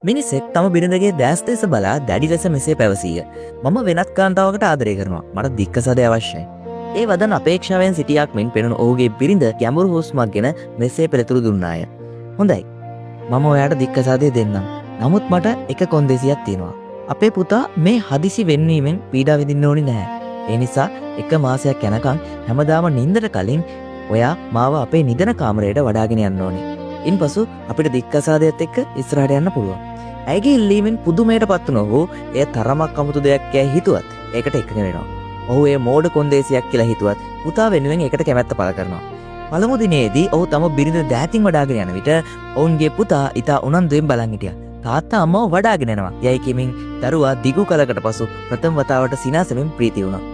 මිනිසෙක් තම බිරිඳගේ දැස් දෙස බලා දැඩි ලෙස මෙසේ පැවසීය. මම වෙනත් කාන්තාවකට ආදරය කරනවා. මට දික්කසාදය අවශ්‍යයි. ඒ වදන් අපේක්ෂාවෙන් සිටියක් මෙන් පෙනුණු ඔහුගේ බිරිඳ ගැඹුරු හුස්මක් ගෙන මෙසේ පෙරතුරු දුන්නාය. හොඳයි. මම ඔයාට දික්කසාදය දෙන්නම්. නමුත් මට එක කොන්දේසියක් තියෙනවා. අපේ පුතා මේ හදිසි වෙන්වීමෙන් පීඩා විඳින්න ඕනි නැහැ. ඒ නිසා එක මාසයක් යනකම් හැමදාම නිින්දට කලින් ඔයා මාව අපේ නිදන කාමරයට වඩාගෙන යන්න ඕනේ. ඉන්පසු අපිට දික්කසාදයත් එක්ක ඉස්සරහට යන්න පුළුවන්. ඇයගේ ඉල්ලීමෙන් පුදුමයට පත් වුණ ඔහු එය තරමක් අමුතු දෙයක් යැයි හිතුවත් ඒකට එකඟ වෙනවා. ඔහු ඒ මෝඩ කොන්දේසියක් කියලා හිතුවත් පුතා වෙනුවෙන් ඒකට කැමැත්ත පළ කරනවා. පළමු දිනේදී ඔහු තම බිරිඳ දෑතින් වඩාගෙන යන විට ඔවුන්ගේ පුතා ඉතා උනන්දුවෙන් බලන් හිටියා. තාත්තා අම්මව වඩාගෙන යනවා යයි කිමින් දරුවා දිගු කලකට පසු ප්‍රථම වතාවට සිනාසෙමින් ප්‍රීති වුණා.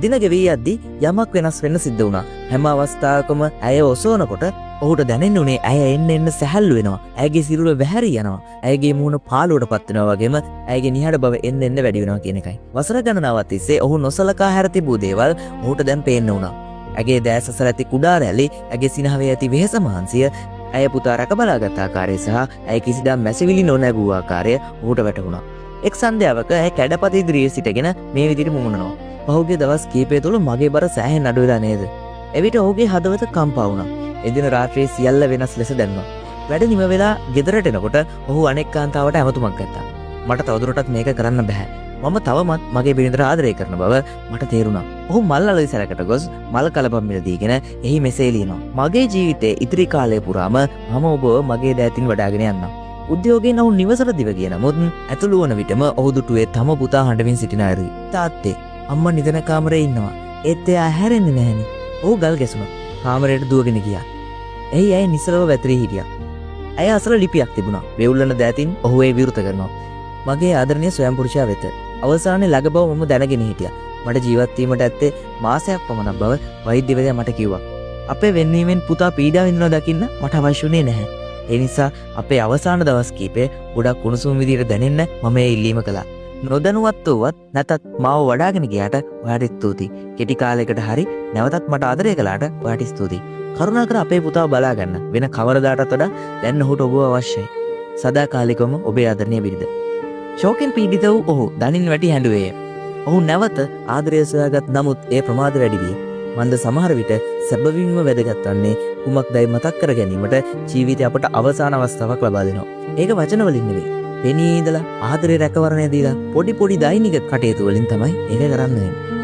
දින ගෙවී යද්දී යමක් වෙනස් වෙන්න සිද්ධ වුණා. හැම අවස්ථාවකම ඇය ඔසවනකොට ඔහුට දැනෙන්න උනේ ඇය එන්න සැහැල්ලු වෙනවා. ඇයගේ සිරුර වැහැරී යනවා. ඇයගේ මූණ පාළුවටපත් වෙනවා වගේම ඇයගේ නිහඬ බව එන්න වැඩි වෙනවා කියන එකයි. වසර ගණනාවක් තිස්සේ ඔහු නොසලකා හැර තිබූ දේවල් ඔහුට දැන් පේන්න වුණා. ඇගේ දැස් අසල ඇති කුඩා රැලි, ඇගේ සිනහවේ ඇති වෙහෙස මහන්සිය, ඇය පුතා රැක බලාගත් ආකාරය සහ ඇය කිසිදා මැසිවිලි නොනැගූ ආකාරය ඔහුට වැටහුණා. එක් සන්ධ්‍යාවක ඇය කැඩපත ඉදිරියේ සිටගෙන මේ විදිහට මුමුණනවා. පහුගිය දවස් කීපය තුළ මගේ බර සෑහෙන් අඩු වෙලා නේද? එවිට ඔහුගේ හදවත කම්පා වුණා. එදින රාත්‍රියේ සියල්ල වෙනස් ලෙස දැනුණා. වැඩ නිම වෙලා ගෙදරට එනකොට ඔහු අනෙක් කාන්තාවට ඇමතුමක් ගත්තා. මට තවදුරටත් මේක කරන්න බෑ. මම තවමත් මගේ බිරිඳට ආදරය කරන බව මට තේරුණා. ඔහු මල් අලවිසැලකට ගොස් මල් කලපම් මිල දීගෙන එහි මෙසේ ලියනවා. මගේ ජීවිතයේ ඉදිරි කාලය පුරාම මම ඔබව මගේ දෑතින් වඩාගෙන යන්නම්. උද්‍යෝගයෙන් ඔහු නිවසට දිව ගිය නමුත් ඇතුළු වන විටම ඔහු දුටුවේ තම පුතා හඬමින් සිටින අයුරුයි. තාත්තේ අම්මා නිදන කාමරේ ඉන්නවා. ඒත් එයා හැරෙන්නේ නැහනේ. ඔහු ගල් ගැසුණා. කාමරයට දුවගෙන ගියා. එහි ඇය නිසලව වැතිරී හිටියා. ඇය අසල ලිපියක් තිබුණා. වෙවුල්ලන දෑතින් ඔහු ඒ විවෘත කරනවා. මගේ ආදරණීය ස්වයං පුරුෂයා වෙත. අවසානයේ ළඟ බව මම දැනගෙන හිටියා. මට ජීවත් වීමට ඇත්තේ මාසයක් පමණක් බව වෛද්‍යවරයා මට කිව්වා. අපේ වෙන්වීමෙන් පුතා පීඩා විඳිනවා දකින්න මට අවශ්‍ය වුණේ නැහැ. ඒ නිසා අපේ අවසාන දවස් කීපය ගොඩක් උණුසුම් විදියට දැනෙන්න මම ඒ ඉල්ලීම කළා. නොදැනුවත් වුවත් නැතත් මාව වඩාගෙන ගියාට ඔයාට ස්තුතියි. කෙටි කාලයකට හරි නැවතත් මට ආදරය කළාට ඔයාට ස්තුතියි. කරුණාකර අපේ පුතාව බලා ගන්න. වෙන කවරදාටත් වඩා දැන් ඔහුට ඔබව අවශ්‍යයි. සදාකාලිකවම ඔබේ ආදරණීය බිරිඳ. ශෝකෙන් පීඩිත වූ ඔහු දනින් වැටි හැඬුවේය. ඔහු නැවත ආදරය සොයාගත් නමුත් ඒ ප්‍රමාද වැඩි විය. මන්ද සමහර විට සැබවින්ම වැදගත් වන්නේ කුමක්දයි මතක් කර ගැනීමට ජීවිතය අපට අවසාන අවස්ථාවක් ලබා දෙනවා. ඒක වචන වලින් නෙවෙයි. පෙනී ඉඳලා ආදරේ රැකවරණය දීලා පොඩි දෛනික කටයුතු වලින් තමයි ඒක කරන්න වෙන්නේ.